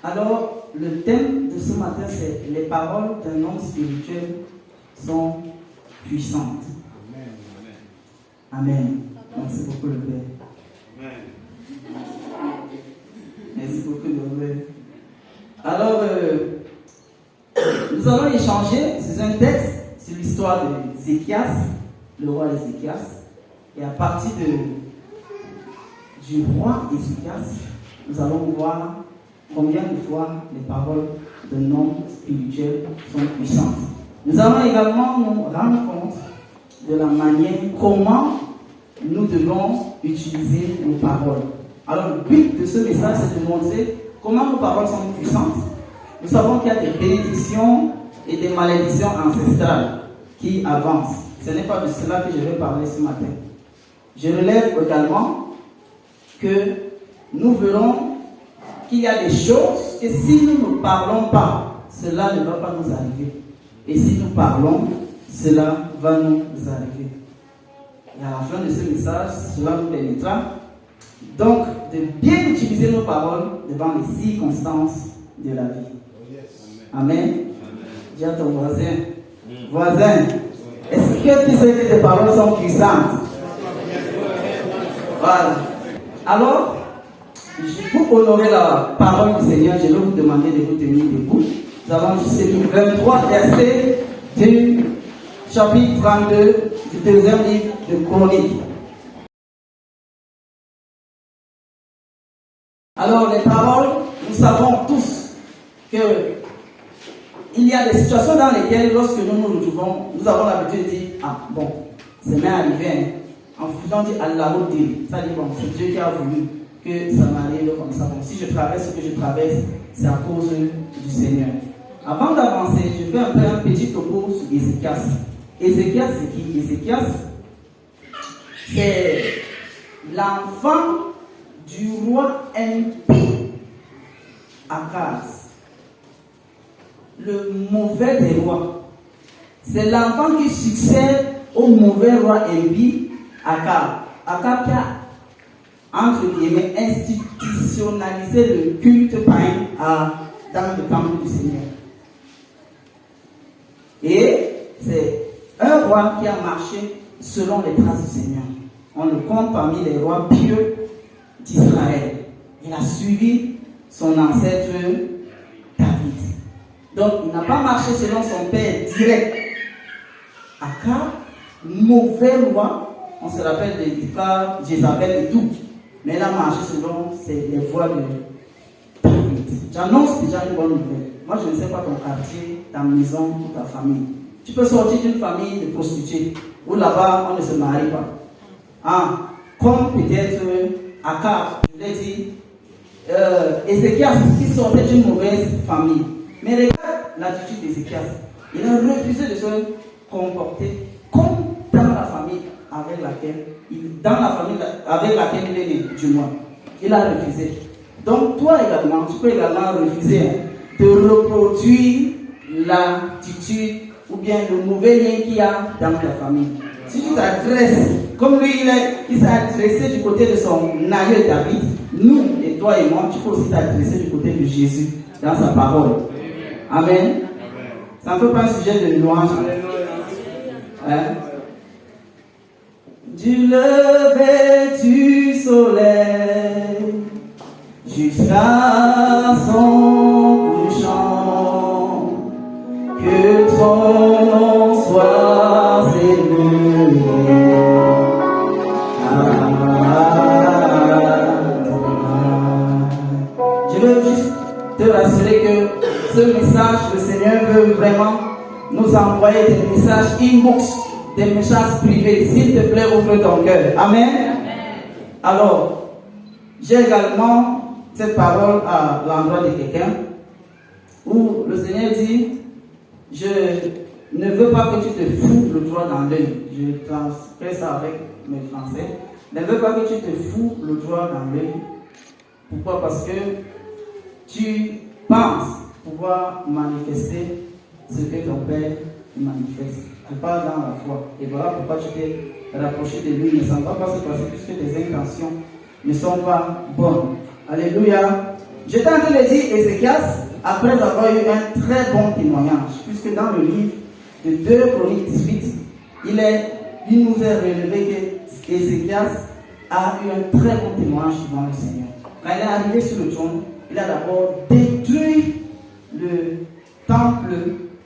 Alors, le thème de ce matin, c'est les paroles d'un homme spirituel sont puissantes. Amen. Amen. Merci beaucoup, le Père. Amen. Merci beaucoup, le Père. Alors, nous allons échanger sur un texte sur l'histoire d'Ézéchias, le roi Ézéchias. Et à partir du roi Ézéchias, nous allons voir combien de fois les paroles d'un homme spirituel sont puissantes. Nous allons également nous rendre compte de la manière comment nous devons utiliser nos paroles. Alors le but de ce message, c'est de montrer comment nos paroles sont puissantes. Nous savons qu'il y a des bénédictions et des malédictions ancestrales qui avancent. Ce n'est pas de cela que je vais parler ce matin. Je relève également que nous verrons qu'il y a des choses que si nous ne parlons pas, cela ne va pas nous arriver. Et si nous parlons, cela va nous arriver. Et à la fin de ce message, cela nous permettra donc de bien utiliser nos paroles devant les circonstances de la vie. Amen. Dis à ton voisin, voisin, est-ce que tu sais que tes paroles sont puissantes? Voilà. Alors, pour honorer la parole du Seigneur, je vais vous demander de vous tenir debout. Nous allons lire 23 versets du chapitre 32 du deuxième livre de Chroniques. Alors, les paroles, nous savons tous que il y a des situations dans lesquelles, lorsque nous nous retrouvons, nous avons l'habitude de dire, ah bon, c'est bien arrivé, hein. En faisant dire Allah, ça dit, bon, c'est Dieu qui a voulu que ça m'arrive comme ça. Bon, si je traverse ce que je traverse, c'est à cause du Seigneur. Avant d'avancer, je fais un petit topo sur Ézéchias. Ézéchias, c'est qui? Ézéchias, c'est l'enfant du roi impie Akaz, le mauvais des rois. C'est l'enfant qui succède au mauvais roi impie Akaz. Akaz qui a, entre guillemets, institutionnalisé le culte païen dans le temple du Seigneur. Et c'est un roi qui a marché selon les traces du Seigneur. On le compte parmi les rois pieux d'Israël. Il a suivi son ancêtre David. Donc il n'a pas marché selon son père direct. Akab, mauvais roi, on se rappelle de l'histoire Jézabel et tout. Mais il a marché selon les voies de David. J'annonce déjà une bonne nouvelle. Moi, je ne sais pas ton quartier, ta maison ou ta famille. Tu peux sortir d'une famille de prostituées où là-bas, on ne se marie pas. Ah, comme peut-être Akab, je l'ai dit, Ézéchias qui sortait d'une mauvaise famille. Mais regarde l'attitude d'Ézéchias. Il a refusé de se comporter comme dans la famille avec laquelle il est né, du moins. Il a refusé. Donc toi également, tu peux également refuser de reproduire l'attitude ou bien le mauvais lien qu'il y a dans ta famille. Si tu t'adresses, comme lui il s'est adressé du côté de son aïeux David, nous et toi et moi, tu peux aussi t'adresser du côté de Jésus dans sa parole. Amen. Ça ne fait pas un sujet de louange. Hein? Du lever du soleil jusqu'à son couchant, que ton nom soit élevé. Je veux juste te rassurer que ce message, le Seigneur veut vraiment nous envoyer des messages inbox, des messages privés. S'il te plaît, ouvre ton cœur. Amen. Alors, j'ai également cette parole à l'endroit de quelqu'un où le Seigneur dit, je ne veux pas que tu te fous le doigt dans l'œil. Je transfère ça avec mes français. Ne veux pas que tu te fous le doigt dans l'œil. Pourquoi? Parce que tu penses pouvoir manifester ce que ton Père manifeste. Tu parles dans la foi. Et voilà pourquoi tu t'es rapproché de lui. Mais ça ne va pas se passer puisque tes intentions ne sont pas bonnes. Alléluia. J'étais en train de dire Ézéchias, après avoir eu un très bon témoignage, puisque dans le livre de 2 Chroniques 18, il nous est relevé que Ézéchias a eu un très bon témoignage devant le Seigneur. Quand il est arrivé sur le trône, il a d'abord détruit le temple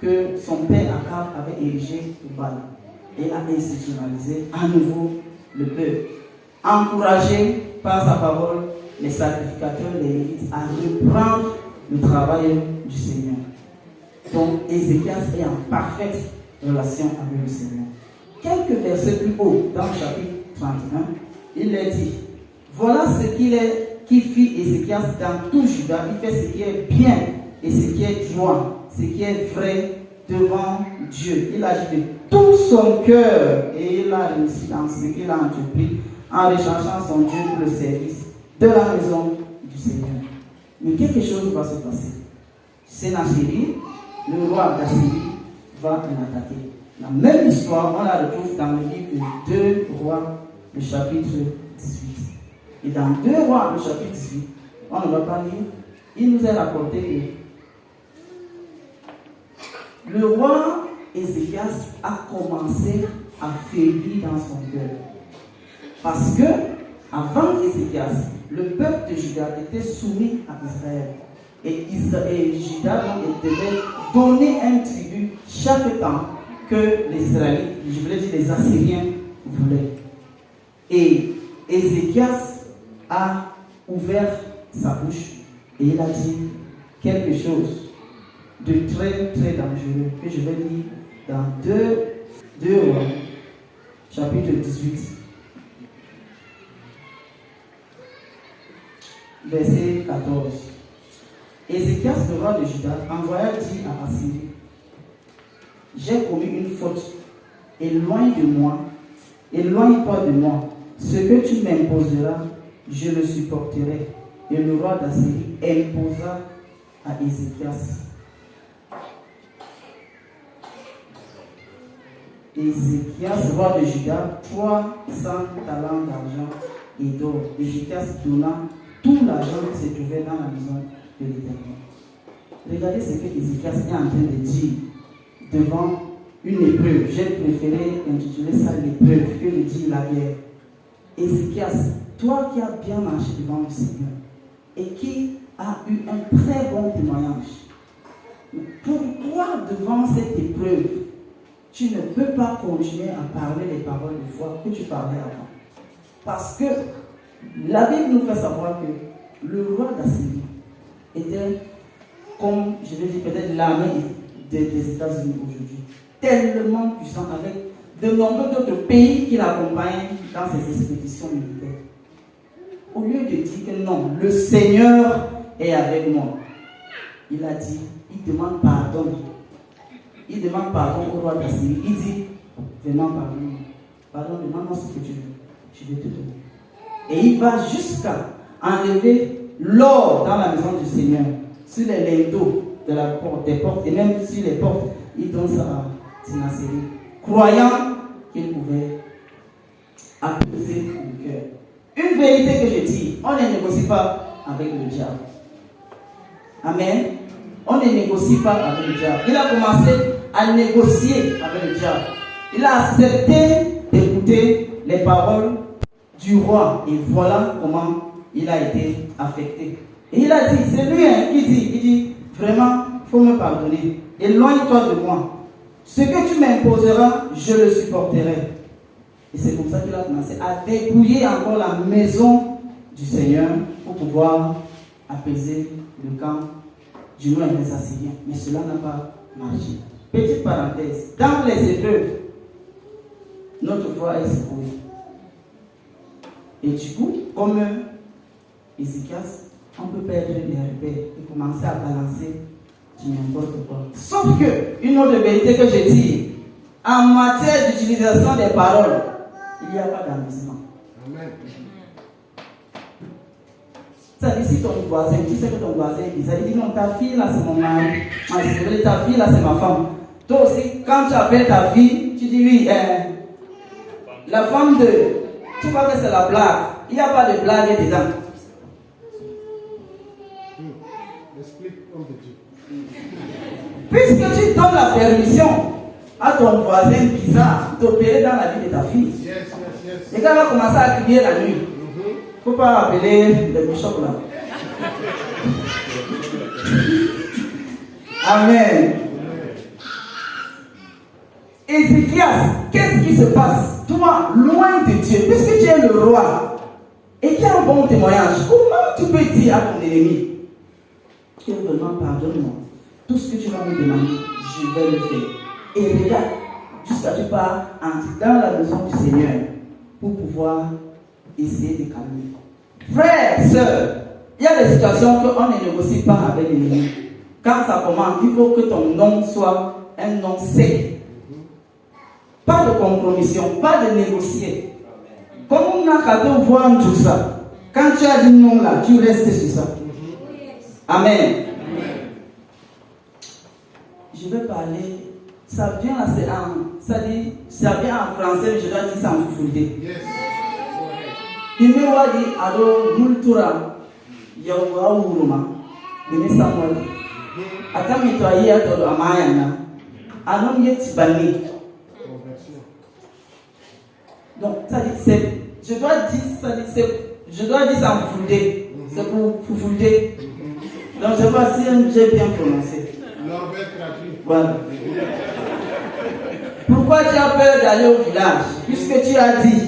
que son père Akab avait érigé au Baal. Et il a institutionnalisé à nouveau le peuple. Encouragé par sa parole, les sacrificateurs, les Lévites, à reprendre le travail du Seigneur. Donc Ézéchias est en parfaite relation avec le Seigneur. Quelques versets plus haut, dans le chapitre 31, il est dit, voilà ce qui fit Ézéchias dans tout Juda. Il fait ce qui est bien et ce qui est droit, ce qui est vrai devant Dieu. Il agit de tout son cœur et il a réussi dans ce qu'il a entrepris en recherchant son Dieu pour le service de la maison du Seigneur. Mais quelque chose va se passer. Sénachérib, le roi d'Assyrie, va en attaquer. La même histoire, on la retrouve dans le livre de 2 Rois, le chapitre 18. Et dans 2 Rois, le chapitre 18, on ne va pas lire, il nous est rapporté que le roi Ézéchias a commencé à faiblir dans son cœur. Parce que, avant Ézéchias, le peuple de Juda était soumis à Israël. Et Juda devait donner un tribut chaque temps que les Israélites, je voulais dire les Assyriens, voulaient. Et Ézéchias a ouvert sa bouche et il a dit quelque chose de très très dangereux que je vais lire dans 2 Rois, chapitre 18, verset 14. Ézéchias, le roi de Juda, envoya dire à Assyrie, j'ai commis une faute, éloigne-toi de moi, ce que tu m'imposeras, je le supporterai. Et le roi d'Assyrie imposa à Ézéchias. Ézéchias, roi de Juda, 300 talents d'argent et d'or. Ézéchias donna tout l'argent qui se trouvait dans la maison de l'Éternel. Regardez ce que Ézéchias est en train de dire devant une épreuve. J'ai préféré intituler ça l'épreuve que de dire la guerre. Ézéchias, toi qui as bien marché devant le Seigneur et qui as eu un très bon témoignage, pourquoi devant cette épreuve tu ne peux pas continuer à parler les paroles de foi que tu parlais avant? Parce que la Bible nous fait savoir que le roi d'Assyrie était, comme je vais dire peut-être l'armée des États-Unis aujourd'hui, tellement puissant avec de nombreux d'autres pays qui l'accompagnent dans ses expéditions militaires. Au lieu de dire que non, le Seigneur est avec moi, il a dit, il demande pardon. Il demande pardon au roi d'Assyrie. Il dit, vraiment pardon. Pardon, demande-moi ce que tu veux. Je vais te donner. Et il va jusqu'à enlever l'or dans la maison du Seigneur, sur les linteaux de la porte, des portes, et même sur les portes, il donne ça à Sénachérib, croyant qu'il pouvait apaiser le cœur. Une vérité que je dis, on ne négocie pas avec le diable. Amen. On ne négocie pas avec le diable. Il a commencé à négocier avec le diable. Il a accepté d'écouter les paroles du roi. Et voilà comment il a été affecté. Et il a dit, c'est lui qui dit, vraiment, il faut me pardonner. Éloigne-toi de moi. Ce que tu m'imposeras, je le supporterai. Et c'est comme ça qu'il a commencé à dépouiller encore la maison du Seigneur pour pouvoir apaiser le camp du moins des Assyriens. Mais cela n'a pas marché. Petite parenthèse, dans les épreuves, notre foi est secouée. Et du coup, comme Ézéchias, on peut perdre les repères et commencer à balancer du n'importe quoi. Sauf que, une autre vérité que je dis, en matière d'utilisation des paroles, il n'y a pas d'amusement. Amen. Ça dit, si ton voisin, tu sais que ton voisin est bizarre, il dit non, ta fille là c'est mon mari, ta fille là c'est ma femme. Toi aussi, quand tu appelles ta fille, tu dis oui, la femme de. Tu crois que c'est la blague. Il n'y a pas de blague dedans. Homme de Dieu. Puisque tu donnes la permission à ton voisin bizarre d'opérer dans la vie de ta fille, les gars vont commencer à crier la nuit. Il ne faut pas appeler le bishop là. Amen. Ézéchias, qu'est-ce qui se passe? Toi, loin de Dieu, puisque tu es le roi et tu as un bon témoignage, comment tu peux dire à ton ennemi que vraiment pardonne-moi? Tout ce que tu vas me demander, je vais le faire. Et regarde, jusqu'à tu pars entrer dans la maison du Seigneur pour pouvoir essayer de calmer. Frères, sœurs, il y a des situations qu'on ne négocie pas avec l'ennemi. Quand ça commence, il faut que ton nom soit un nom sec. Pas de compromission, pas de négocier. Comme on a qu'à te voir tout ça. Quand tu as dit non là, tu restes sur ça. Amen. Je vais parler, ça vient là, ça vient en français, mais je dois dire ça en foufoulde. Il me dit, alors, Multura, Yawa Uruma, il me Samuel. Attends, mais toi, il y a tout à Mayana. Alors, il y a Tibani. Donc, ça dit, je dois dire ça en foufoulde. C'est pour foufoulde. Donc, je ne sais pas si j'ai bien prononcé. Voilà. Pourquoi tu as peur d'aller au village? Puisque tu as dit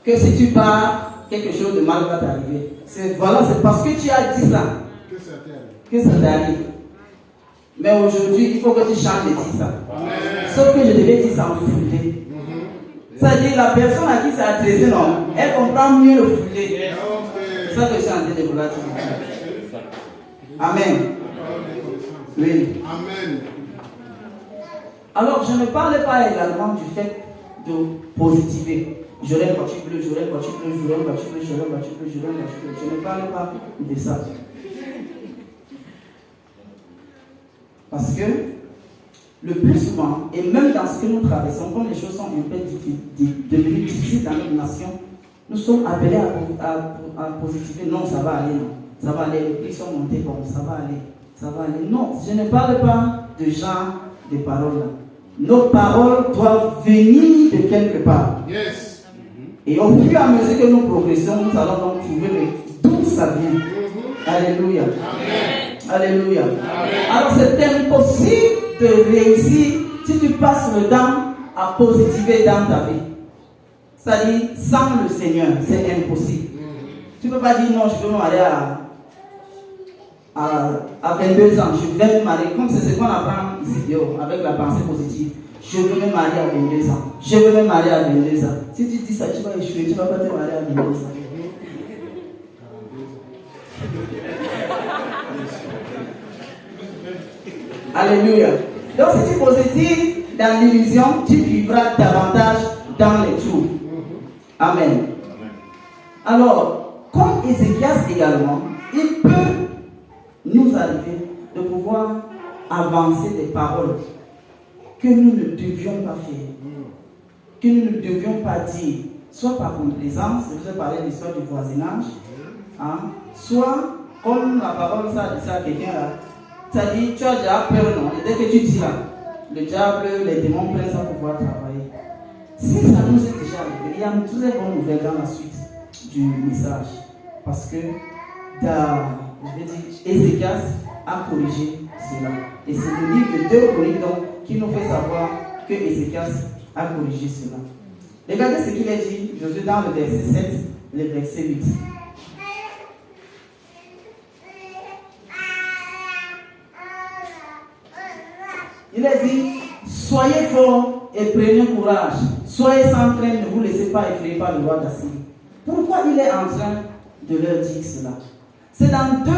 que si tu pars, quelque chose de mal va t'arriver. C'est parce que tu as dit ça que ça t'arrive. Mais aujourd'hui, il faut que tu changes de dire ça. Sauf que je devais dire ça en foulé. C'est-à-dire la personne à qui ça a adressé, non, elle comprend mieux le foulé. C'est ça que je suis en train de vouloir dire. Amen. Oui. Amen. Alors, je ne parle pas également du fait de positiver. J'aurai une voiture bleue, j'aurai une voiture bleue, j'aurai une voiture bleue, j'aurai une voiture bleue, j'aurai une voiture bleue. Je ne parle pas de ça. Parce que le plus souvent, et même dans ce que nous traversons, comme les choses sont un peu devenues difficiles dans notre nation, nous sommes appelés à positiver. Non, ça va aller, non. Ça va aller, les prix sont montés, bon, ça va aller. Ça va aller. Non, je ne parle pas de genre de paroles là. Nos paroles doivent venir de quelque part. Yes. Et au fur et à mesure que nous progressons, nous allons donc trouver d'où ça vient. Alléluia. Amen. Alléluia. Amen. Alors c'est impossible de réussir si tu passes le temps à positiver dans ta vie. C'est-à-dire, sans le Seigneur, c'est impossible. Tu ne peux pas dire non, je veux me marier à 22 ans, je vais me marier, comme c'est ce qu'on apprend ici, avec la pensée positive. Je veux me marier à 22 ans. Je veux me marier à 22 ans. Si tu dis ça, tu vas échouer, tu ne vas pas te marier à 22 ans. Alléluia. Donc si tu es positif dans l'illusion, tu vivras davantage dans les trous. Amen. Alors, comme Ézéchias également, il peut nous arriver de pouvoir avancer des paroles que nous ne devions pas faire, que nous ne devions pas dire, soit par complaisance, je vous ai parlé de l'histoire du voisinage, hein, soit comme la parole ça dit ça à quelqu'un là, ça dit tu as déjà peur, non, et dès que tu dis là, le diable, les démons prennent ça pour pouvoir travailler. Si ça nous est déjà arrivé, il y a une très bonne nouvelle dans la suite du message, parce que Ézéchias a corrigé cela. Et c'est le livre de 2 Chroniques donc qui nous fait savoir que Ézéchias a corrigé cela. Regardez ce qu'il a dit, Josué, dans le verset 7, le verset 8. Il a dit, soyez forts et prenez courage. Soyez sans crainte, ne vous laissez pas effrayer par le roi d'Assyrie. Pourquoi il est en train de leur dire cela? C'est dans 2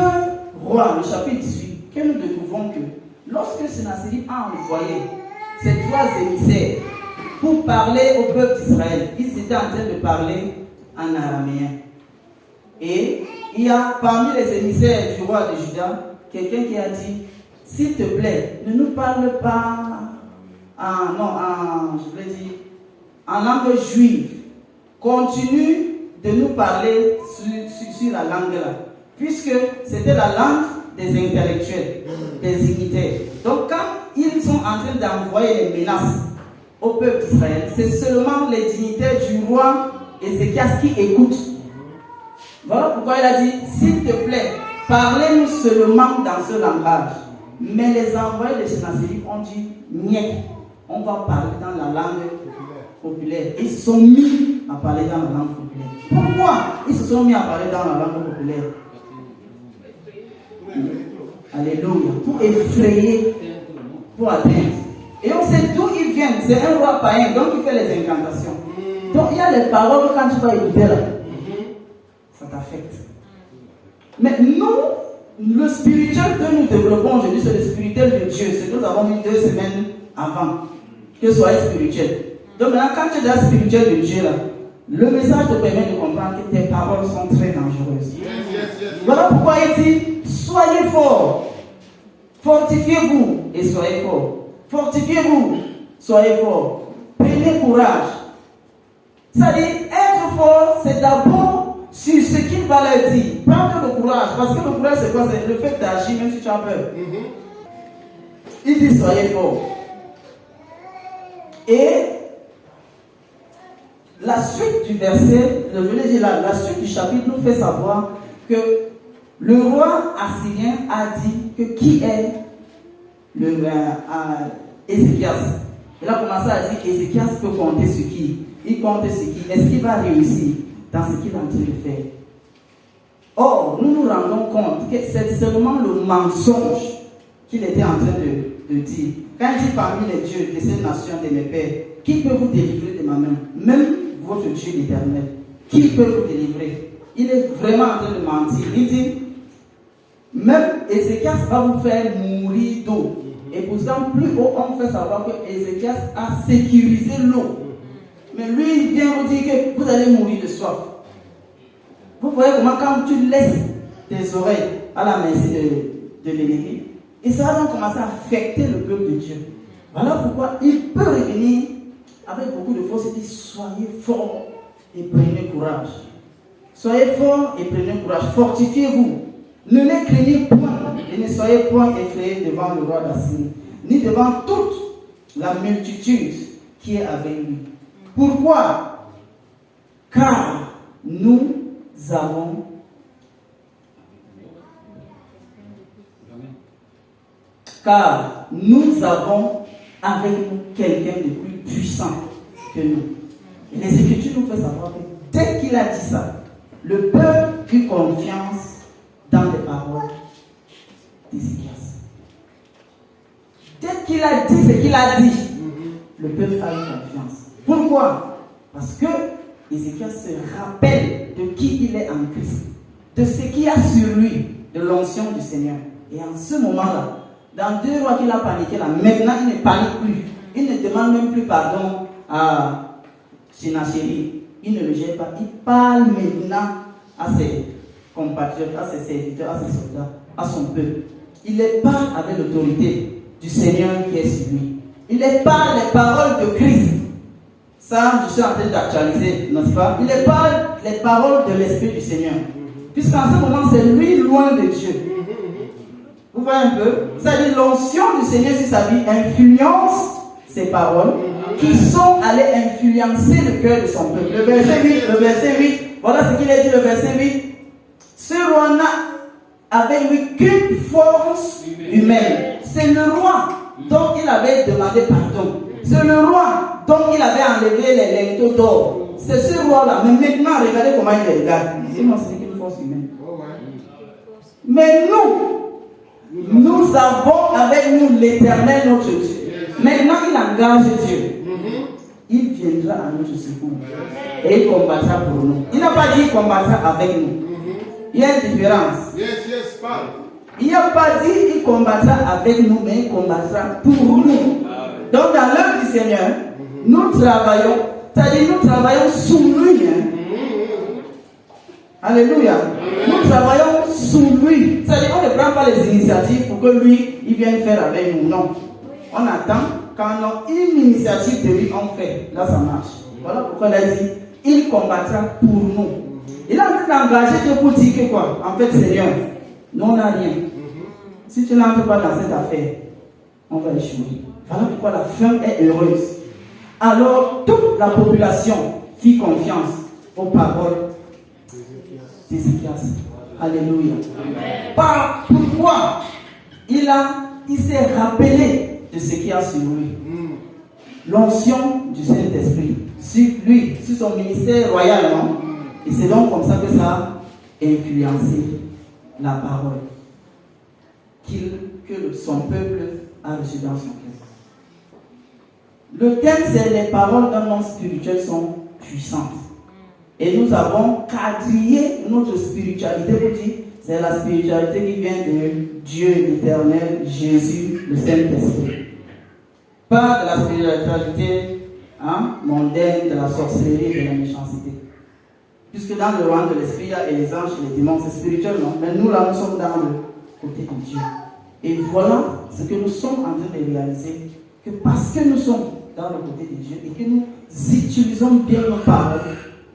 Rois, le chapitre 18, que nous découvrons que lorsque Sennacherib a envoyé ces 3 émissaires pour parler au peuple d'Israël, ils étaient en train de parler en araméen. Et il y a parmi les émissaires du roi de Juda quelqu'un qui a dit, s'il te plaît, ne nous parle pas en langue juive. Continue de nous parler sur la langue là. Puisque c'était la langue des intellectuels, des dignitaires. Donc quand ils sont en train d'envoyer les menaces au peuple d'Israël, c'est seulement les dignitaires du roi Ézéchias qui écoutent. Voilà pourquoi il a dit, s'il te plaît, parlez-nous seulement dans ce langage. Mais les envoyés de Sennacherib ont dit, niet, on va parler dans la langue populaire. Ils se sont mis à parler dans la langue populaire. Pourquoi ils se sont mis à parler dans la langue populaire? Alléluia. Pour effrayer, pour atteindre. Et on sait d'où ils viennent. C'est un roi païen, donc il fait les incantations. Donc il y a les paroles quand tu vas écouter là. Ça t'affecte. Mais nous, le spirituel que nous développons aujourd'hui, c'est le spirituel de Dieu. C'est que nous avons mis 2 semaines avant que ce soit spirituel. Donc maintenant, quand tu es déjà spirituel de Dieu là, le message te permet de comprendre que tes paroles sont très dangereuses. Voilà pourquoi il dit, soyez forts, fortifiez-vous et soyez forts. Fortifiez-vous, soyez forts. Prenez courage. C'est-à-dire, être fort, c'est d'abord sur ce qu'il va leur dire. Prendre le courage, parce que le courage, c'est quoi? C'est le fait d'agir même si tu as peur. Il dit, soyez forts. Et la suite du verset, je voulais dire la suite du chapitre nous fait savoir que le roi assyrien a dit que qui est Ézéchias. Il a commencé à dire qu'Ézéchias peut compter sur qui. Il compte sur qui. Est-ce qu'il va réussir dans ce qu'il est en train de faire? Or, nous nous rendons compte que c'est seulement le mensonge qu'il était en train de dire. Quand il dit parmi les dieux de cette nation de mes pères, qui peut vous délivrer de ma main? Même votre Dieu éternel. Qui peut vous délivrer? Il est vraiment en train de mentir. Il dit, même Ézéchias va vous faire mourir d'eau. Et pourtant, plus haut, on fait savoir que Ézéchias a sécurisé l'eau. Mais lui, il vient vous dire que vous allez mourir de soif. Vous voyez comment quand tu laisses tes oreilles à la merci de l'ennemi, et ça va donc commencer à affecter le peuple de Dieu. Voilà pourquoi il peut revenir avec beaucoup de force et dire, soyez forts et prenez courage. Soyez forts et prenez courage. Fortifiez-vous. Ne les craignez point et ne soyez point effrayés devant le roi d'Assyrie, ni devant toute la multitude qui est avec lui. Pourquoi? Car nous avons avec nous quelqu'un de plus puissant que nous. Et les Écritures nous font savoir que dès qu'il a dit ça, le peuple eut confiance dans les paroles d'Ézéchias. Dès qu'il a dit ce qu'il a dit, le peuple a eu confiance. Pourquoi? Parce que Ézéchias se rappelle de qui il est en Christ, de ce qu'il y a sur lui, de l'onction du Seigneur. Et en ce moment-là, dans 2 Rois qu'il a paniqué là, maintenant il ne panique plus. Il ne demande même plus pardon à Sennacherib. Il ne le gère pas. Il parle maintenant à ses compatriotes, à ses serviteurs, à ses soldats, à son peuple. Il les parle avec l'autorité du Seigneur qui est sur lui. Il les parle les paroles de Christ. Ça, je suis en train d'actualiser, n'est-ce pas? Il les parle les paroles de l'Esprit du Seigneur. Puisqu'en ce moment, c'est lui loin de Dieu. Vous voyez un peu? C'est-à-dire l'onction du Seigneur sur sa vie influence ses paroles qui sont allées influencer le cœur de son peuple. Le verset 8, voilà ce qu'il a dit, le verset 8. Ce roi n'avait eu qu'une force humaine. C'est le roi dont il avait demandé pardon. C'est le roi dont il avait enlevé les linteaux d'or. C'est ce roi-là. Mais maintenant, regardez comment il les regarde. Sinon, c'est qu'une force humaine. Mais nous avons avec nous l'Éternel notre Dieu. Maintenant, il engage Dieu. Il viendra à notre secours. Et il combattra pour nous. Il n'a pas dit qu'il combattra avec nous. Il y a une différence. Il n'a pas dit qu'il combattra avec nous, mais il combattra pour nous. Donc, dans l'œuvre du Seigneur, nous travaillons, c'est-à-dire nous travaillons sous lui. Alléluia. Nous travaillons sous lui. C'est-à-dire on ne prend pas les initiatives pour que lui, il vienne faire avec nous. Non. On attend. Quand on a une initiative de lui, on fait. Là, ça marche. Voilà pourquoi il a dit, il combattra pour nous. Il a envie d'engager Dieu pour dire que quoi? En fait, Seigneur, nous on n'a rien. Si tu n'entres pas dans cette affaire, on va échouer. Voilà pourquoi la fin est heureuse. Alors, toute la population fit confiance aux paroles d'Ézéchias. Alléluia. Pourquoi il s'est rappelé de ce qu'il y a sur lui. L'onction du Saint-Esprit sur lui, sur son ministère royal, non? Et c'est donc comme ça que ça a influencé la parole que son peuple a reçue dans son cœur. Le thème, c'est les paroles d'un homme spirituel sont puissantes. Et nous avons quadrillé notre spiritualité pour dire c'est la spiritualité qui vient de Dieu l'Éternel, Jésus, le Saint-Esprit. Pas de la spiritualité mondaine, de la sorcellerie, de la méchanceté. Puisque dans le royaume de l'esprit, il y a les anges et les démons, c'est spirituel, non? Mais nous, là, nous sommes dans le côté de Dieu. Et voilà ce que nous sommes en train de réaliser, que parce que nous sommes dans le côté de Dieu et que nous utilisons bien nos paroles,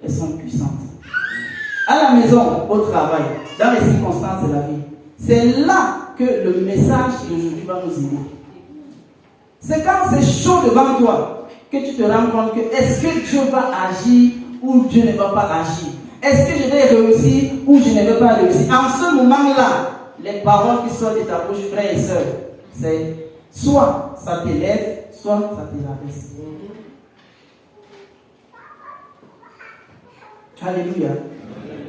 elles sont puissantes. À la maison, au travail, dans les circonstances de la vie, c'est là que le message d'aujourd'hui va nous aider. C'est quand c'est chaud devant toi que tu te rends compte que est-ce que Dieu va agir ou Dieu ne va pas agir? Est-ce que je vais réussir ou je ne vais pas réussir? En ce moment-là, les paroles qui sortent de ta bouche, frères et sœurs, c'est soit ça t'élève, soit ça te rabaisse. Alléluia.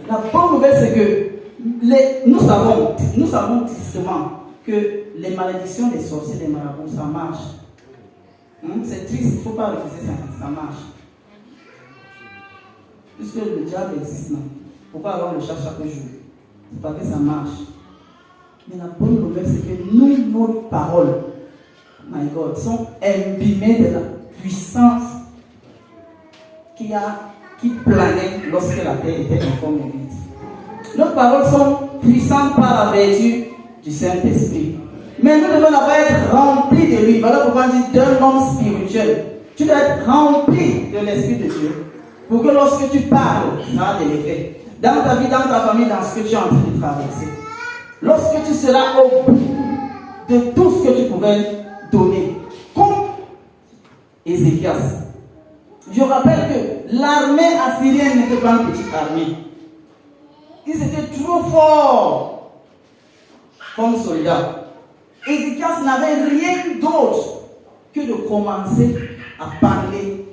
La bonne nouvelle, c'est que nous savons tristement que les malédictions des sorciers, des marabouts, ça marche. C'est triste, il ne faut pas refuser ça marche. Puisque le diable existe, non? Pourquoi avoir le chat chaque jour? C'est parce que ça marche. Mais la bonne nouvelle, c'est que nos paroles, my God, sont imbibées de la puissance qui planait lorsque la terre était informe et vide. Nos paroles sont puissantes par la vertu du Saint-Esprit. Mais nous devons d'abord être remplis de lui. Voilà pourquoi on dit d'un homme spirituel. Tu dois être rempli de l'Esprit de Dieu pour que lorsque tu parles, ça a de l'effet. Dans ta vie, dans ta famille, dans ce que tu es en train de traverser. Lorsque tu seras au bout de tout ce que tu pouvais donner, comme Ézéchias. Je rappelle que l'armée assyrienne n'était pas une petite armée. Ils étaient trop forts comme soldats. Ézéchias n'avait rien d'autre que de commencer à parler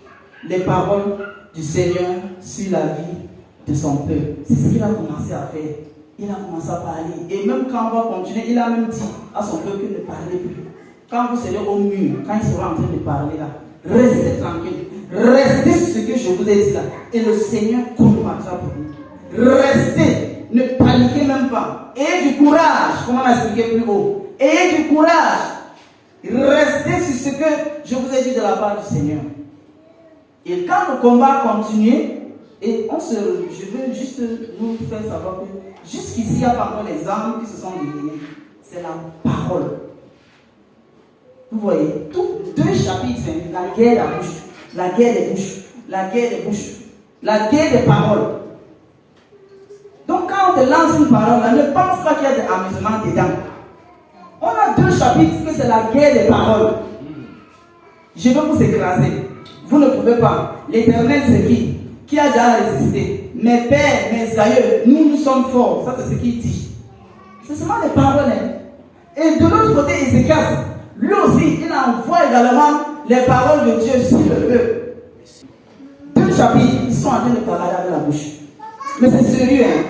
les paroles du Seigneur sur la vie de son peuple. C'est ce qu'il a commencé à faire. Il a commencé à parler. Et même quand on va continuer, il a même dit à son peuple que ne parlez plus. Quand vous serez au mur, quand il sera en train de parler là, restez tranquille. Restez sur ce que je vous ai dit là. Et le Seigneur combattra pour vous. Restez. Ne paniquez même pas. Ayez du courage. Comme on a expliqué plus haut. Ayez du courage. Restez sur ce que je vous ai dit de la part du Seigneur. Et quand le combat continue, et je veux juste nous faire savoir que jusqu'ici, il n'y a pas encore les armes qui se sont développées. C'est la parole. Vous voyez, tous 2 chapitres, la guerre à bouche, la guerre des bouches, la guerre des bouches, la guerre des paroles. Donc quand on te lance une parole, là, ne pense pas qu'il y a de l'amusement dedans. On a 2 chapitres que c'est la guerre des paroles. Je veux vous écraser. Vous ne pouvez pas. L'Éternel, c'est qui a déjà résisté. Mes pères, mes aïeux, nous sommes forts. Ça, c'est ce qu'il dit. C'est seulement des paroles. Et de l'autre côté, Ézéchias, lui aussi, il envoie également les paroles de Dieu sur le peuple. 2 chapitres, ils sont en train de parler avec la bouche. Mais c'est sérieux, hein?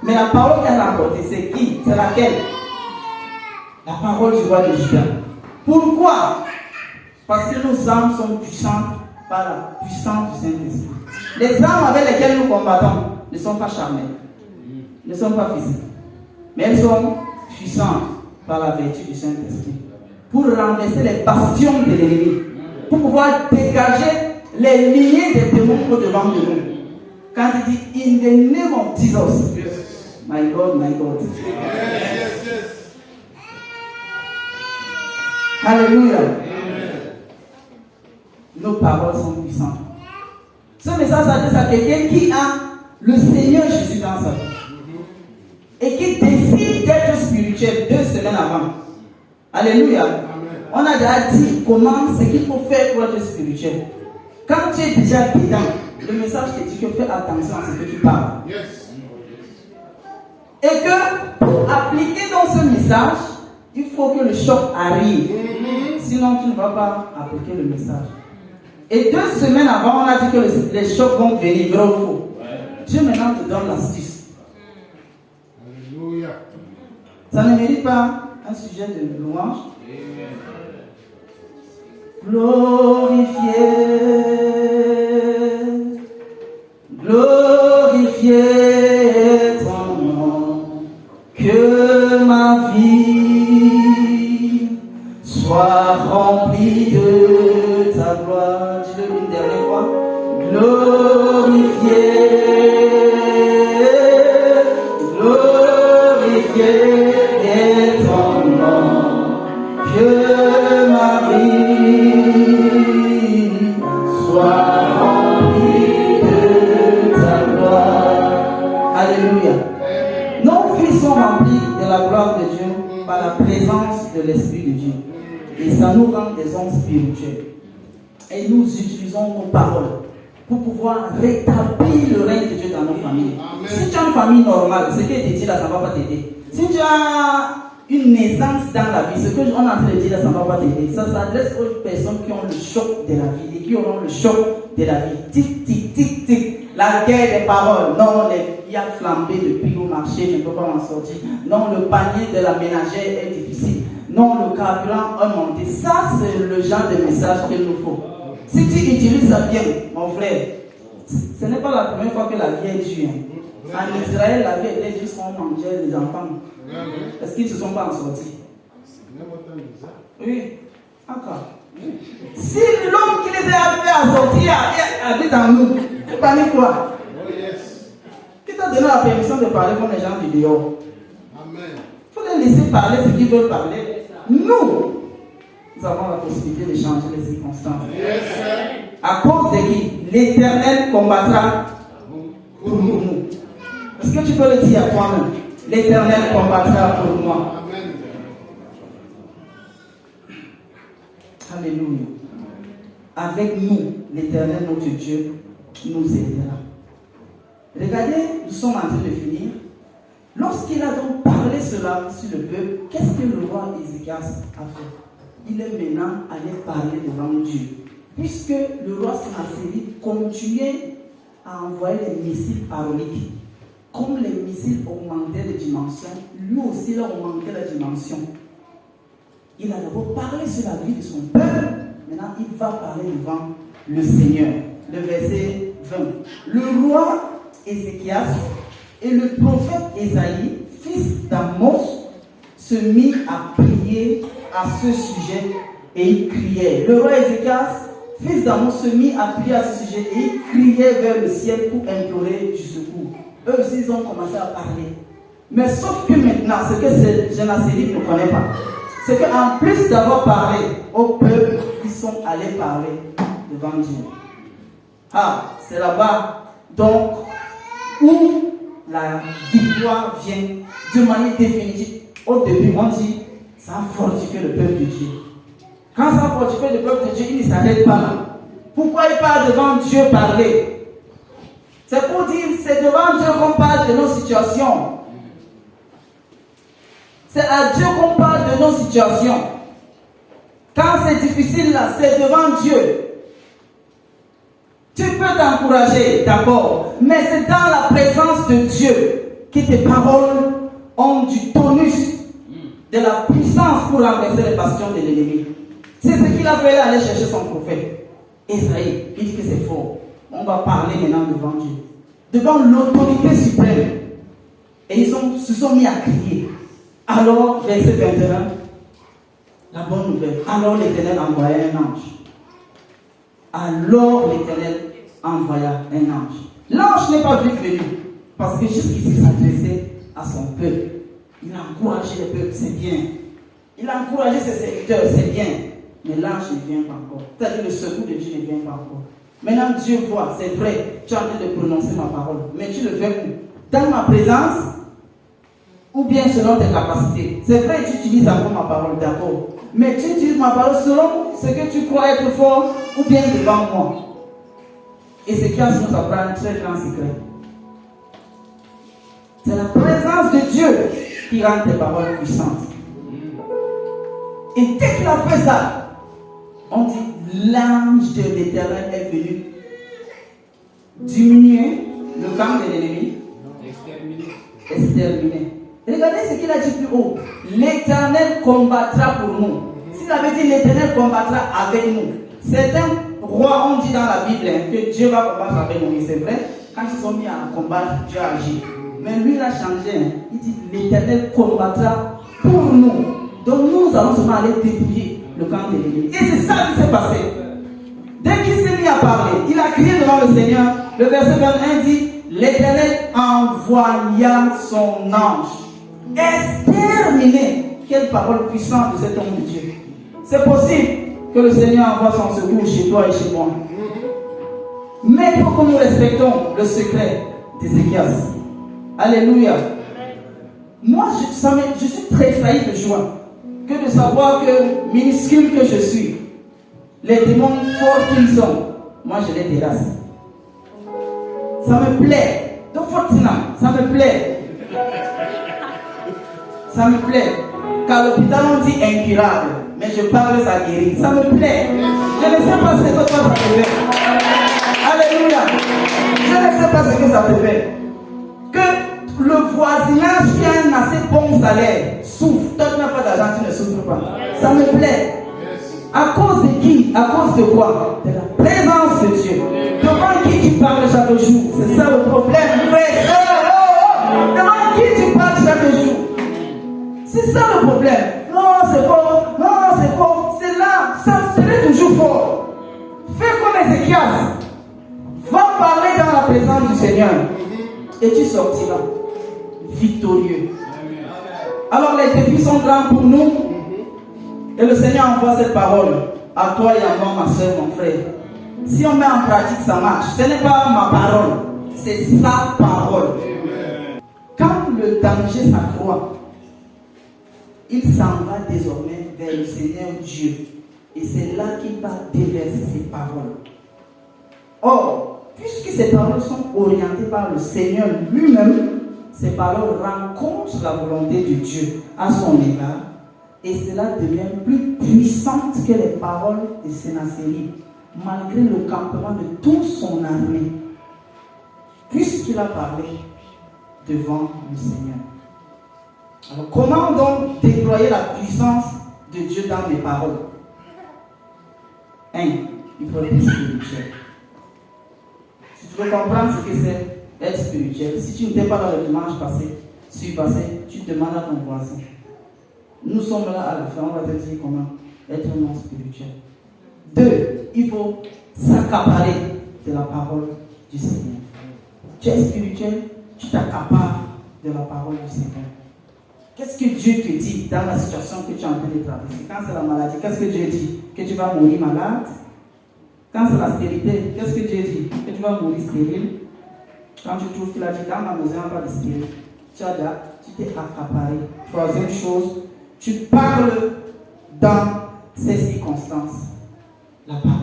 Mais la parole qu'elle a apportée, c'est qui? C'est laquelle? La parole du roi de Juda. Pourquoi? Parce que nos âmes sont puissantes par la puissance du Saint-Esprit. Les armes avec lesquelles nous combattons ne sont pas charnelles, ne sont pas physiques, mais elles sont puissantes par la vertu du Saint-Esprit pour renverser les bastions de l'ennemi, pour pouvoir dégager les lignées des démons au-devant de nous. Quand il dit in the name of Jesus, my God, my God. Alléluia. Nos paroles sont puissantes. Ce message s'adresse à quelqu'un qui a le Seigneur Jésus dans sa vie et qui décide d'être spirituel 2 semaines avant. Alléluia. Amen. On a déjà dit comment, ce qu'il faut faire pour être spirituel. Quand tu es déjà dedans, le message te dit que fais attention à ce que tu parles. Yes. Et que pour appliquer dans ce message, il faut que le choc arrive. Sinon, tu ne vas pas appliquer le message. Et 2 semaines avant, on a dit que les chocs vont venir, vrai ou faux. Dieu maintenant te donne l'astuce. Alléluia. Ça ne mérite pas un sujet de louange. Glorifié, glorifié ton nom, que ma vie soit remplie de ta gloire. Dis-le une dernière fois. Glorifié, glorifié ton nom, que ma vie soit remplie de ta gloire. Alléluia. Nos vies sont remplies de la gloire de Dieu par la présence de l'Esprit de Dieu. Et ça nous rend des hommes spirituels. Et nous utilisons nos paroles pour pouvoir rétablir le règne de Dieu dans nos familles. Amen. Si tu as une famille normale, ce qui est dit là, ça ne va pas t'aider. Si tu as une naissance dans la vie, ce qu'on est en train de dire là, ça ne va pas t'aider. Ça s'adresse aux personnes qui ont le choc de la vie et qui auront le choc de la vie. Tic, tic, tic, tic. La guerre des paroles. Non, il y a flambé depuis au marché, je ne peux pas m'en sortir. Non, le panier de la ménagère est difficile. Non, le carburant a monté. Ça, c'est le genre de message qu'il nous faut. Si tu utilises ça bien, mon frère, ce n'est pas la première fois que la vie est dure. En Israël, la vie était dure quand on mangeait les enfants. Est-ce qu'ils ne se sont pas en sortis? Oui, encore. Si l'homme qui les a appelés à sortir habite en nous, tu parles quoi? Qui t'a donné la permission de parler comme les gens du dehors? Il faut les laisser parler ce qu'ils veulent parler. Nous avons la possibilité de changer les circonstances. Yes, à cause de qui? L'Éternel combattra pour nous. Est-ce que tu peux le dire à toi-même? L'Éternel combattra pour moi. Amen. Alléluia. Avec nous, l'Éternel, notre Dieu, nous aidera. Regardez, nous sommes en train de finir. Lorsqu'il a donc parlé cela sur le peuple, qu'est-ce que le roi Ézéchias a fait? Il est maintenant allé parler devant Dieu. Puisque le roi Sennacherib continuait à envoyer les missiles paroliques. Comme les missiles augmentaient de dimension, lui aussi il a augmenté la dimension. Il a d'abord parlé sur la vie de son peuple. Maintenant, il va parler devant le Seigneur. Le verset 20. Le roi Ézéchias et le prophète Ésaïe, fils d'Amos, se mit à prier à ce sujet et il criait. Le roi Ézéchias, fils d'Amos, se mit à prier à ce sujet et il criait vers le ciel pour implorer du secours. Eux aussi, ils ont commencé à parler. Mais sauf que maintenant, ce que Sennacherib ne connaît pas, c'est qu'en plus d'avoir parlé au peuple, ils sont allés parler devant Dieu. Ah, c'est là-bas, donc, où la victoire vient de manière définitive. Au début, on dit, ça a fortifié le peuple de Dieu. Quand ça a fortifié le peuple de Dieu, il ne s'arrête pas là. Pourquoi il parle devant Dieu parler? C'est pour dire, c'est devant Dieu qu'on parle de nos situations. C'est à Dieu qu'on parle de nos situations. Quand c'est difficile là, c'est devant Dieu. Tu peux t'encourager, d'accord, mais c'est dans la présence de Dieu que tes paroles ont du tonus, de la puissance pour renverser les passions de l'ennemi. C'est ce qu'il a fait aller chercher son prophète. Esaïe, il dit que c'est faux. On va parler maintenant devant Dieu, devant l'autorité suprême. Et ils se sont mis à crier. Alors, verset 21, la bonne nouvelle. Alors l'Éternel envoya un ange. Alors l'Éternel envoya un ange. L'ange n'est pas vite venu, parce que jusqu'ici il s'adressait à son peuple. Il a encouragé le peuple, c'est bien. Il a encouragé ses serviteurs, c'est bien. Mais l'ange ne vient pas encore. C'est-à-dire le secours de Dieu ne vient pas encore. Maintenant Dieu voit, c'est vrai, tu es en train de prononcer ma parole. Mais tu le fais où? Dans ma présence? ou bien selon tes capacités. C'est vrai, tu utilises encore ma parole, d'accord. Mais tu utilises ma parole selon ce que tu crois être fort ou bien devant moi. Et ce qui nous apprend un très grand secret. C'est la présence de Dieu qui rend tes paroles puissantes. Et dès qu'il a fait ça, on dit l'ange de l'Éternel est venu diminuer le camp de l'ennemi, exterminer. Regardez ce qu'il a dit plus haut. L'Éternel combattra pour nous. S'il avait dit l'Éternel combattra avec nous. Certains rois ont dit dans la Bible que Dieu va combattre avec nous. Et c'est vrai, quand ils sont mis à combattre, Dieu agit. Mais lui, il a changé. Il dit l'Éternel combattra pour nous. Donc nous allons seulement aller dépouiller le camp de l'ennemi. Et c'est ça qui s'est passé. Dès qu'il s'est mis à parler, il a crié devant le Seigneur. Le verset 21 dit l'Éternel envoya son ange. Exterminer. Quelle parole puissante de cet homme de Dieu. C'est possible que le Seigneur envoie son secours chez toi et chez moi. Mais il faut que nous respectons le secret d'Ézéchias. Alléluia. Moi, je suis très effrayé de joie que de savoir que, minuscule que je suis, les démons forts qu'ils sont, moi je les terrasse. Ça me plaît. Donc, ça me plaît. Ça me plaît. Qu'à l'hôpital on dit incurable, mais je parle ça guérit. Ça me plaît. Je ne sais pas ce que toi ça te fait. Alléluia. Je ne sais pas ce que ça te fait. Que le voisinage qui a un assez bon salaire souffre. Toi tu n'as pas d'argent, tu ne souffres pas. Ça me plaît. À cause de qui? À cause de quoi? De la présence de Dieu. Devant qui tu parles chaque jour? C'est ça le problème, frère. Devant qui tu parles chaque jour? C'est ça le problème. Non, c'est fort. Non, c'est fort. C'est là. Ça serait toujours fort. Fais comme Ézéchias. Va parler dans la présence du Seigneur. Et tu sortiras victorieux. Alors les défis sont grands pour nous. Et le Seigneur envoie cette parole à toi et à moi, ma soeur, mon frère. Si on met en pratique, ça marche. Ce n'est pas ma parole, c'est sa parole. Quand le danger s'accroît, il s'en va désormais vers le Seigneur Dieu. Et c'est là qu'il va déverser ses paroles. Or, puisque ces paroles sont orientées par le Seigneur lui-même, ces paroles rencontrent la volonté de Dieu à son égard. Et cela devient plus puissante que les paroles de Sénachérib, malgré le campement de toute son armée, puisqu'il a parlé devant le Seigneur. Alors, comment donc déployer la puissance de Dieu dans mes paroles? 1. Il faut être spirituel. Si tu veux comprendre ce que c'est être spirituel, si tu n'étais pas dans le dimanche passé, tu demandes à ton voisin. Nous sommes là à la fin, on va te dire comment être un homme spirituel. 2. Il faut s'accaparer de la parole du Seigneur. Tu es spirituel, tu t'accapares de la parole du Seigneur. Qu'est-ce que Dieu te dit dans la situation que tu es en train de traverser? Quand c'est la maladie, qu'est-ce que Dieu dit? Que tu vas mourir malade? Quand c'est la stérilité, qu'est-ce que Dieu dit? Que tu vas mourir stérile? Quand tu trouves qu'il a dit dans ma maison, il n'y a pas de stérile. Tu t'es accaparé. 3e chose, tu parles dans ces circonstances. La parole